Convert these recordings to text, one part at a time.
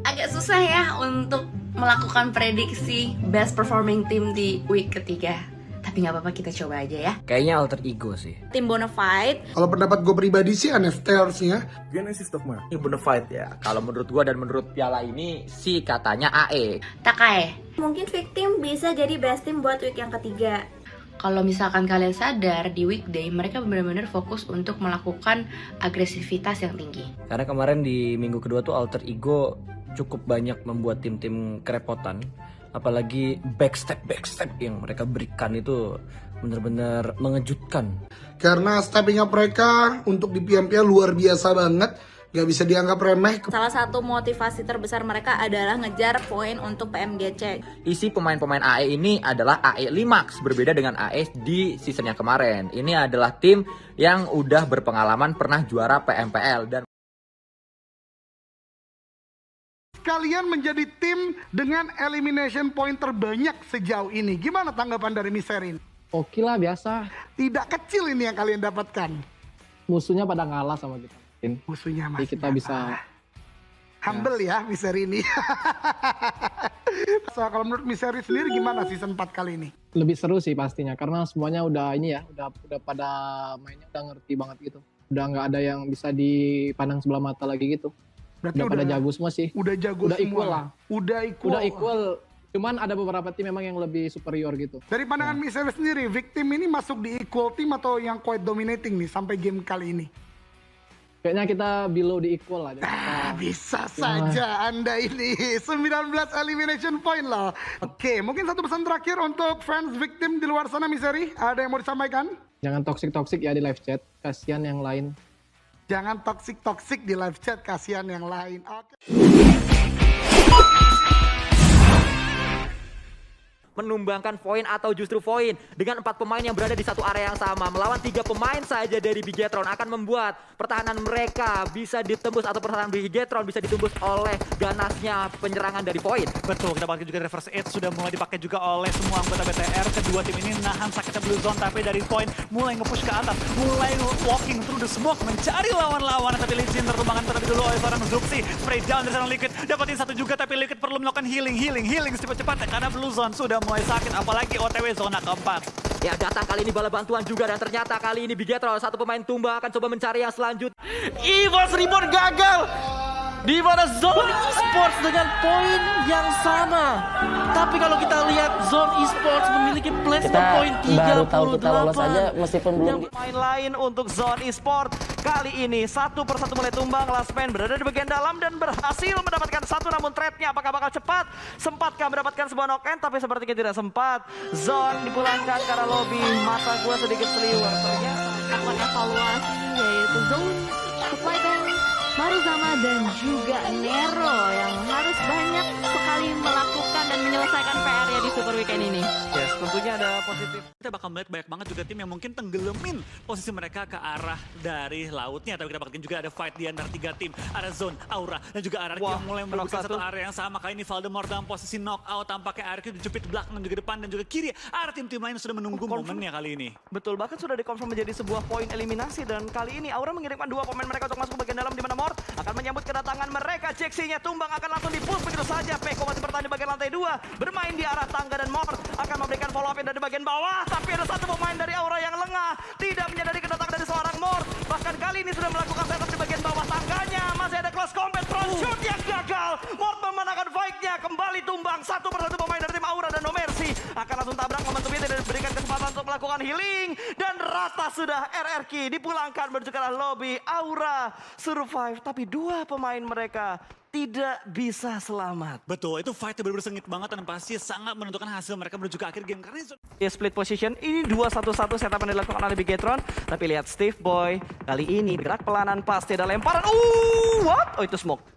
Agak susah ya untuk melakukan prediksi best performing team di week ketiga. Tapi nggak apa-apa, kita coba aja ya. Kayaknya alter ego sih. Tim Bonafide. Kalau pendapat gue pribadi sih NFT harusnya. Genesis Dogma. Ini Bonafide ya. Kalau menurut gua dan menurut Piala ini sih katanya AE. Takae. Mungkin victim bisa jadi best team buat week yang ketiga. Kalau misalkan kalian sadar, di weekday mereka benar-benar fokus untuk melakukan agresivitas yang tinggi. Karena kemarin di minggu kedua tuh alter ego cukup banyak membuat tim-tim kerepotan. Apalagi backstep yang mereka berikan itu benar-benar mengejutkan. Karena stepping up mereka untuk di PMPL luar biasa banget. Gak bisa dianggap remeh. Salah satu motivasi terbesar mereka adalah ngejar poin untuk PMGC. Isi pemain-pemain AE ini adalah AE Limax, berbeda dengan AE di season yang kemarin. Ini adalah tim yang udah berpengalaman pernah juara PMPL dan Kalian menjadi tim dengan elimination point terbanyak sejauh ini. Gimana tanggapan dari Miserin? Oke lah, biasa. Tidak kecil ini yang kalian dapatkan. Musuhnya pada ngalah sama kita. Musuhnya Jadi masih kita bisa humble ya Miseri ini. So, kalau menurut Miseri sendiri gimana season 4 kali ini? lebih seru sih pastinya karena semuanya udah ini ya, udah pada mainnya udah ngerti banget gitu. Udah nggak ada yang bisa dipandang sebelah mata lagi gitu. Berarti udah pada jago semua sih. Udah jago udah semua. equal lah. Udah equal. Udah equal. Cuman ada beberapa tim memang yang lebih superior gitu. Dari pandangan Miseri sendiri, victim ini masuk di equal team atau yang quite dominating nih sampai game kali ini? Kayaknya kita below di equal lah. Bisa saja Anda ini 19 elimination point loh. Oke, mungkin satu pesan terakhir untuk fans victim di luar sana Miseri. Ada yang mau disampaikan? Jangan toxic ya di live chat. Kasihan yang lain. Jangan toxic di live chat, kasihan yang lain. Oke. menumbangkan poin atau justru poin dengan 4 pemain yang berada di satu area yang sama melawan 3 pemain saja dari Bigetron akan membuat pertahanan mereka bisa ditembus atau pertahanan Bigetron bisa ditembus oleh ganasnya penyerangan dari poin. Betul, kita bahkan juga reverse edge sudah mulai dipakai juga oleh semua anggota BTR. Kedua tim ini nahan sakitnya Blue Zone, tapi dari poin mulai nge-push ke atas, mulai walking through the smoke mencari lawan-lawan. Tapi Lee Sin tertumbangkan terlebih dulu oleh seorang Zuxi. Spray down dari seorang Liquid, dapatin satu juga, tapi Liquid perlu melakukan healing cepat-cepat karena Blue Zone sudah mulai sakit, apalagi OTW zona keempat. Ya, datang kali ini bala bantuan juga dan ternyata kali ini Bigetron satu pemain tumbang akan coba mencari yang selanjutnya. EVOS Reborn gagal di mana Zone Esports dengan poin yang sama. Tapi kalau kita lihat Zone Esports memiliki placement poin 38. Baru tahu kita lolos aja meskipun belum. Yang main lain untuk Zone Esports kali ini satu persatu mulai tumbang. Last man berada di bagian dalam dan berhasil mendapatkan satu, namun trade-nya apakah bakal cepat? Sempatkah mendapatkan sebuah knock-in? Tapi sepertinya tidak sempat. Zone dipulangkan karena lobby. Mata gua sedikit seliwer. Ternyata Melakukan evaluasi yaitu Zone, Supply Bank, Maruzama dan juga Nero yang harus banyak sekali melakukan dan menyelesaikan PR-nya di Super Weekend ini. Yes, tentunya ada positif. Kita bakal melihat banyak banget juga tim yang mungkin tenggelamin posisi mereka ke arah dari lautnya. Tapi kita bakal juga ada fight di antara 3 tim. Ada Zone, Aura, dan juga RRQ yang mulai merebutkan satu area yang sama. Kali ini Voldemort dalam posisi knockout. Tampaknya RRQ dijepit belakang dan juga depan dan juga kiri. Ada tim-tim lain yang sudah menunggu momennya kali ini. betul, bahkan sudah dikonfirm menjadi sebuah poin eliminasi. Dan kali ini Aura mengirimkan 2 pemain mereka untuk masuk ke bagian dalam, di mana Mort akan menyambut kedatangan mereka. Jexinya tumbang akan langsung di-push begitu saja. Peko masih bertahan di bagian lantai 2, bermain di arah tangga, dan Mort akan memberikan follow up dari bagian bawah. Tapi ada satu pemain dari Aura yang lengah, tidak menyadari kedatangan dari seorang Mort. Bahkan kali ini sudah melakukan setup di bagian bawah tangganya. Masih ada close combat, front shoot yang gagal. Mort memenangkan fight-nya, kembali tumbang. Satu persatu pemain dari tim Aura dan No Mercy akan langsung tabrak. Momentumnya tidak diberikan kesempatan untuk melakukan healing, dan rata sudah RRQ dipulangkan menuju ke arah lobby. Aura survive, tapi 2 pemain mereka tidak bisa selamat. Betul, itu fight yang benar-benar sengit banget dan pasti sangat menentukan hasil mereka menuju ke akhir game. Karena Split position, ini 2-1-1 setup yang dilakukan oleh Bigetron. Tapi lihat Steve Boy, kali ini bergerak pelanan, pasti ada lemparan. What? Oh, itu smoke.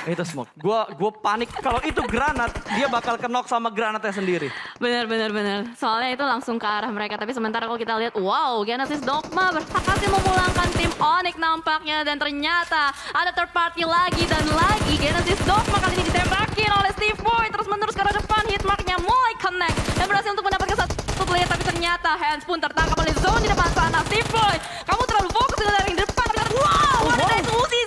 Itu smoke. Gua panik kalau itu granat, dia bakal kenok sama granatnya sendiri. Bener. Soalnya itu langsung ke arah mereka. Tapi sementara kalau kita lihat, wow, Genesis Dogma berhasil memulangkan tim Onyx nampaknya. Dan ternyata ada third party lagi dan lagi. Genesis Dogma kali ini ditembakin oleh Steve Boy. Terus menerus ke arah depan, hitmarknya mulai connect. Dan berhasil untuk mendapatkan satu player. Tapi ternyata Hands pun tertangkap oleh Zone di depan sana. Steve Boy, kamu terlalu fokus dengan dari depan. Wow, ada Uzi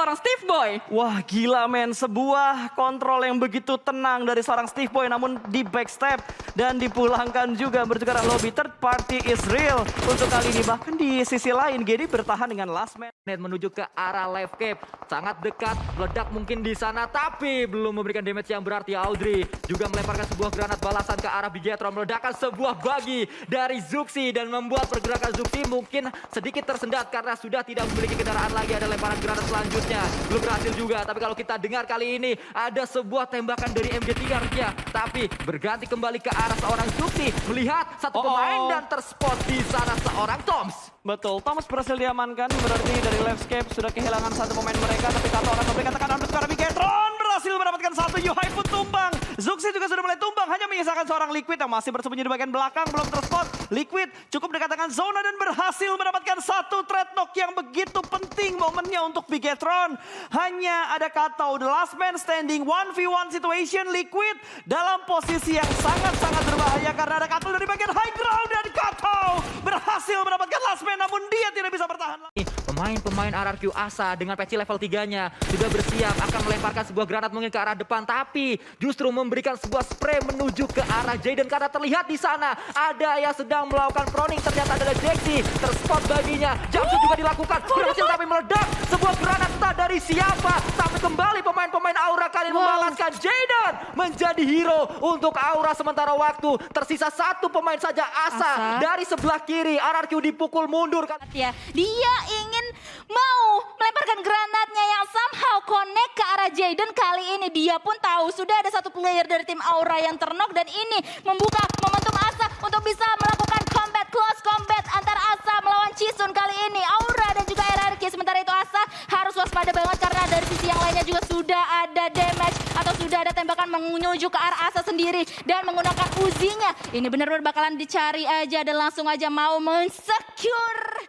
seorang Steve Boy. Wah gila men, sebuah kontrol yang begitu tenang dari seorang Steve Boy, namun di backstep dan dipulangkan juga menuju ke arah lobby. Third party is real untuk kali ini. Bahkan di sisi lain GD bertahan dengan last man. Net menuju ke arah left cap, sangat dekat, meledak mungkin di sana, tapi belum memberikan damage yang berarti. Audrey juga melemparkan sebuah granat balasan ke arah Bigetron, meledakkan sebuah bagi dari Zuxi dan membuat pergerakan Zuxi mungkin sedikit tersendat karena sudah tidak memiliki kendaraan lagi. Ada lemparan granat selanjutnya, belum berhasil juga. Tapi kalau kita dengar kali ini ada sebuah tembakan dari MG3 Rukia, tapi berganti kembali ke arah seorang Zuxi, melihat satu pemain dan terspot di sana seorang Toms. Betul, Thomas berhasil diamankan, berarti dari Leftscape sudah kehilangan satu pemain mereka, tapi Kato akan memberikan tekanan untuk arah Bigetron, berhasil mendapatkan satu, Yuhai pun tumbang, Zuxi juga sudah mulai tumbang, hanya menyisakan seorang Liquid yang masih bersembunyi di bagian belakang, belum terspot. Liquid cukup dekat dengan zona dan berhasil mendapatkan satu Dreadnought yang begitu penting momennya untuk Bigetron. Hanya ada Kato, the last man standing, 1v1 situation, Liquid dalam posisi yang sangat-sangat berbahaya karena ada Kato dari bagian high ground dan Kato berhasil mendapatkan last man, namun dia tidak bisa bertahan. Pemain-pemain RRQ Asa dengan peci level 3-nya sudah bersiap akan melemparkan sebuah granat mungkin ke arah depan, tapi justru memberikan sebuah spray menuju ke arah Jaden karena terlihat di sana ada yang sedang melakukan proning, ternyata adalah Jexy, terspot baginya, jumpsuit juga dilakukan, berhasil tapi meledak sebuah granat entah dari siapa, tapi kembali pemain-pemain Aura kali ini membalaskan. Jaden menjadi hero untuk Aura sementara waktu tersisa satu pemain saja, Asa dari sebelah kiri. RRQ dipukul mundur kan. Ya, dia ingin mau melemparkan granatnya yang somehow connect ke arah Jaden. Kali ini dia pun tahu sudah ada satu player dari tim Aura yang terknock dan ini membuka momentum Asa untuk bisa melakukan combat, close combat antara Asa melawan Chisun kali ini. Aura dan juga RRQ, sementara itu Asa harus waspada banget karena dari sisi yang lainnya juga sudah ada damage atau sudah ada tembakan menuju ke arah Asa sendiri dan menggunakan Uzinya. Ini benar-benar bakalan dicari aja dan langsung aja mau men-secure.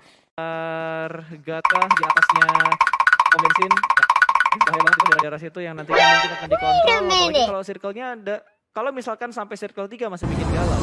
Gata di atasnya Bensin. Bahaya banget itu dari daerah situ yang nantinya mungkin akan dikontrol. Apalagi kalau circle-nya ada, kalau misalkan sampai circle 3 masih bikin galau.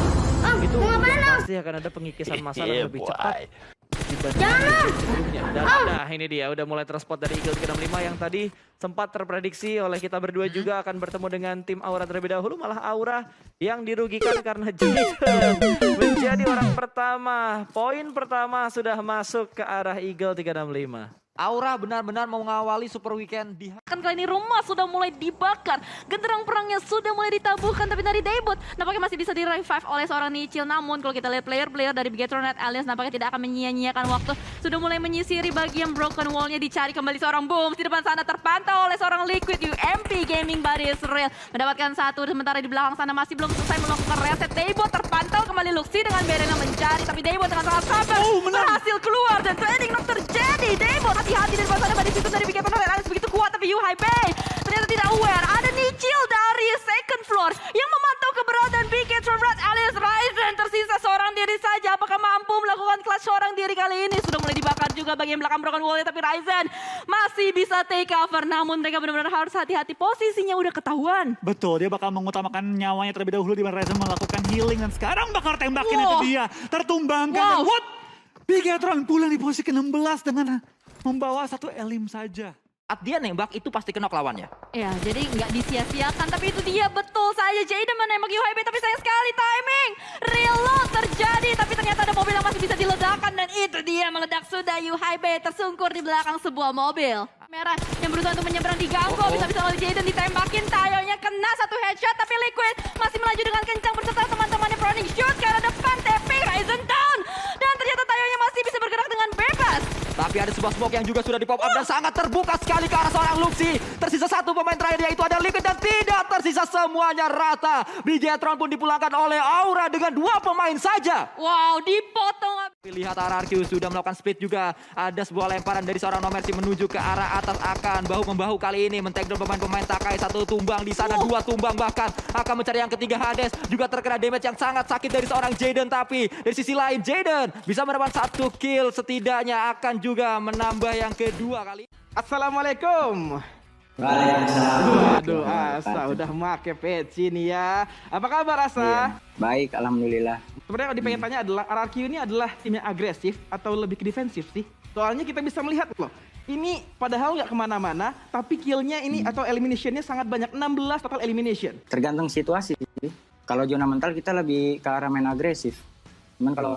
Itu pasti akan ada pengikisan massa yang lebih cepat dibanding sebelumnya. Dan nah ini dia udah mulai terspot dari Eagle 365 yang tadi sempat terprediksi oleh kita berdua juga akan bertemu dengan tim Aura terlebih dahulu. Malah Aura yang dirugikan karena Jaden menjadi orang pertama. Poin pertama sudah masuk ke arah Eagle 365. Aura benar-benar mau mengawali Super Weekend di Kan kali ini rumah sudah mulai dibakar, genderang perangnya sudah mulai ditabuhkan, tapi dari Daebot nampaknya masih bisa di-revive oleh seorang Nichil. Namun kalau kita lihat player-player dari Bigetron Red Alliance nampaknya tidak akan menyia-nyiakan waktu, sudah mulai menyisiri bagian broken wall-nya, dicari kembali seorang Boom. Di depan sana terpantau oleh seorang Liquid, UMP Gaming Body Israel mendapatkan satu, sementara di belakang sana masih belum selesai melakukan reset. Daebot terpantau kembali Luxi dengan Berena mencari, tapi Daebot dengan sangat sabar berhasil keluar dan trading knock terjadi. Daebot hati-hati dari sana, dari situ dari Bigetron Red Alliance begitu kuat, tapi Yuhai ternyata tidak aware. Ada Nichil dari second floor yang memantau keberadaan Bigetron Red Alliance. Ryzen tersisa seorang diri saja. Apakah mampu melakukan clutch seorang diri kali ini? Sudah mulai dibakar juga bagian belakang broken wall-nya, tapi Ryzen masih bisa take cover. Namun mereka benar-benar harus hati-hati, posisinya udah ketahuan. Betul, dia bakal mengutamakan nyawanya terlebih dahulu di mana Ryzen melakukan healing dan sekarang bakal tembakin itu dia. Tertumbangkan. What? Bigetron pulang di posisi ke-16 dengan membawa satu elim saja. Saat dia nembak itu pasti kena lawannya. Ya, jadi nggak disia-siakan, tapi itu dia betul saja. Jaden menembak UHB, tapi sayang sekali timing. Reload terjadi, tapi ternyata ada mobil yang masih bisa diledakkan dan itu dia meledak sudah. UHB tersungkur di belakang sebuah mobil merah yang berusaha untuk menyeberang di ganggu. Bisa-bisa oleh Jaden ditembakin, tayonya kena satu headshot, tapi Liquid masih melaju dengan kencang berserta teman-temannya proning shoot ke arah depan. TP Ryzen down dan ternyata tayonya masih bisa bergerak dengan bebas. Tapi ada sebuah smoke yang juga sudah di pop up dan sangat terbuka sekali ke arah seorang Luxi. Tersisa satu pemain terakhir, yaitu ada Liquid dan tidak tersisa semuanya rata. Bigetron pun dipulangkan oleh Aura dengan 2 pemain saja. Wow, dipotong. Lihat RRQ sudah melakukan split juga. Ada sebuah lemparan dari seorang No Mercy menuju ke arah atas, akan bahu-membahu kali ini men-take down pemain-pemain Takai. 1 tumbang di sana, 2 tumbang bahkan. Akan mencari yang ketiga. Hades juga terkena damage yang sangat sakit dari seorang Jaden. Tapi dari sisi lain Jaden bisa mendapat 1 kill setidaknya, akan juga menambah yang kedua kali. Assalamualaikum. Waalaikumsalam. Aduh, Asa udah make peci nih ya. Apa kabar Asa? Iya, baik, alhamdulillah. Sebenarnya kalau pengen tanya adalah RRQ ini adalah tim yang agresif atau lebih ke defensif sih? Soalnya kita bisa melihat loh, Ini padahal nggak kemana-mana, tapi killnya ini atau eliminationnya sangat banyak, 16 total elimination. Tergantung situasi. Kalau zona mental kita lebih ke arah main agresif. Cuman kalau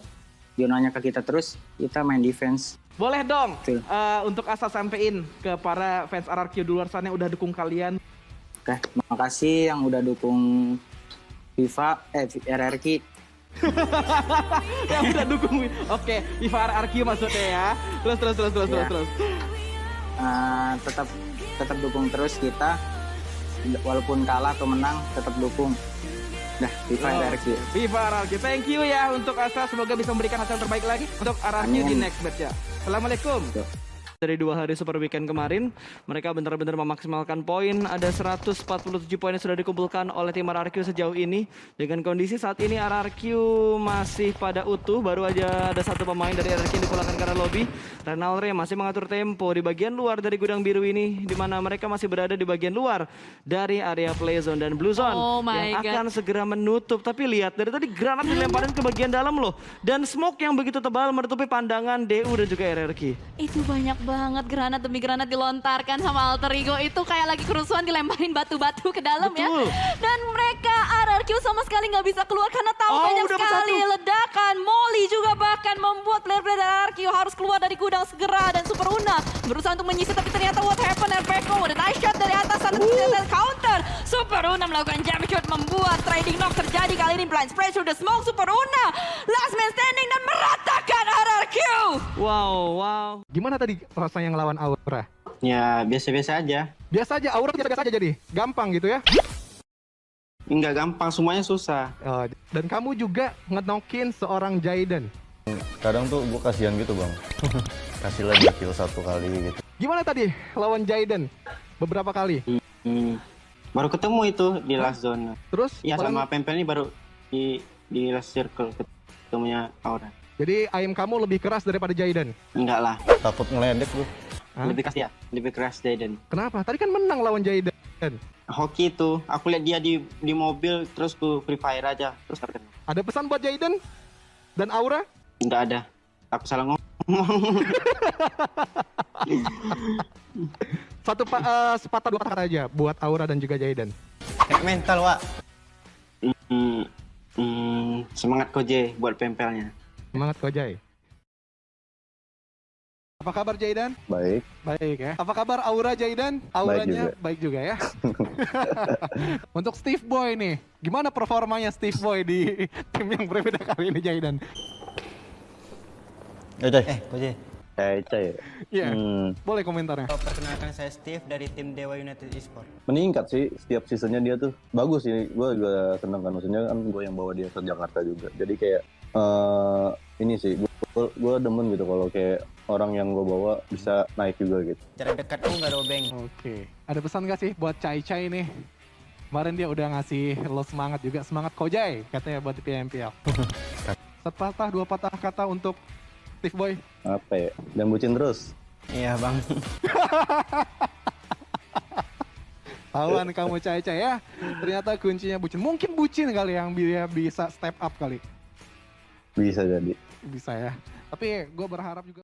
zonanya ke kita terus, kita main defense. Boleh dong, Betul. untuk Asa sampein ke para fans RRQ di luar sana yang udah dukung kalian. Oke, makasih yang udah dukung RRQ. Yang udah dukung. Oke, FIFA RRQ maksudnya ya. Terus. Ya. Tetap dukung terus kita. Walaupun kalah atau menang, tetap dukung. Dah, FIFA RRQ. FIFA RRQ, thank you ya untuk Asa. Semoga bisa memberikan hasil terbaik lagi untuk RRQ di Amin. next match ya. Assalamualaikum. Betul. Dari 2 hari Super Weekend kemarin, mereka benar-benar memaksimalkan poin. Ada 147 poin yang sudah dikumpulkan oleh tim RRQ sejauh ini. Dengan kondisi saat ini RRQ masih pada utuh, baru aja ada satu pemain dari RRQ yang dipulangkan karena lobby. Renalre masih mengatur tempo di bagian luar dari gudang biru ini, di mana mereka masih berada di bagian luar dari area play zone dan blue zone Oh my yang God. akan segera menutup. Tapi lihat, dari tadi granat dilemparin ke bagian dalam loh. Dan smoke yang begitu tebal menutupi pandangan DU dan juga RRQ. Itu banyak banget granat demi granat dilontarkan sama Alter Ego. Itu kayak lagi kerusuhan dilemparin batu-batu ke dalam Betul. ya. Dan mereka RRQ sama sekali nggak bisa keluar karena tahu Oh, banyak udah sekali bersatu. ledakan. Molly juga bahkan membuat player-player RRQ harus keluar dari gudang segera. Dan Super Una berusaha untuk menyisir tapi ternyata what happened, dan Peko ada nice shot dari atas sana ternyata counter. Super Una melakukan jump shot membuat trading knock terjadi kali ini. Blind spray sudah smoke. Super Una last man standing dan meratakan RRQ. Wow. Gimana tadi rasanya ngelawan Aura? Ya, biasa-biasa aja. Biasa aja, Aura biasa-biasa aja jadi? Gampang gitu ya? Enggak gampang, semuanya susah. Dan kamu juga ngenokin seorang Jaden. Kadang tuh gue kasihan gitu bang. Kasih lagi kill 1 kali gitu. Gimana tadi lawan Jaden? Beberapa kali. Baru ketemu itu di last zone. Terus? Ya paling- sama Pempel ini baru di last circle ketemunya Aura. Jadi aim kamu lebih keras daripada Jaden? Enggak lah, Takut ngeledek gue. Hah? lebih keras Jaden. Kenapa? Tadi kan menang lawan Jaden. Hoki itu, aku lihat dia di mobil terus ku Free Fire aja terus terkena. Ada pesan buat Jaden? Dan Aura? Enggak ada. Aku salah ngomong. Sepatah 2 kata aja buat Aura dan juga Jaden. Mental, Wak. Semangat Koje buat Pempelnya. Semangat Kojai. Apa kabar Jaden? Baik. Baik ya. Apa kabar Aura Jaden? Auranya baik juga ya. Untuk Steve Boy nih, gimana performanya Steve Boy di tim yang berbeda kali ini Jaden? Koje. Cai. Iya. Boleh komentarnya. Perkenalkan, saya Steve dari tim Dewa United Esports. Meningkat sih setiap seasonnya dia tuh. Bagus sih. Gue juga seneng kan. Maksudnya kan gue yang bawa dia ke Jakarta juga. Jadi kayak ini sih. Gue demen gitu kalau kayak orang yang gue bawa bisa naik juga gitu. Cara dekatku nggak dobeng. Oke. Ada pesan gak sih buat Cai nih? Kemarin dia udah ngasih lo semangat juga. Semangat Kojai katanya buat di PMPL. Sepatah 2 patah kata untuk Steve Boy. Apa ya? Dan bucin terus. Iya bang. Tawan kamu Cai ya. Ternyata kuncinya bucin. Mungkin bucin kali yang dia bisa step up kali. Bisa jadi. Bisa ya. Tapi gue berharap juga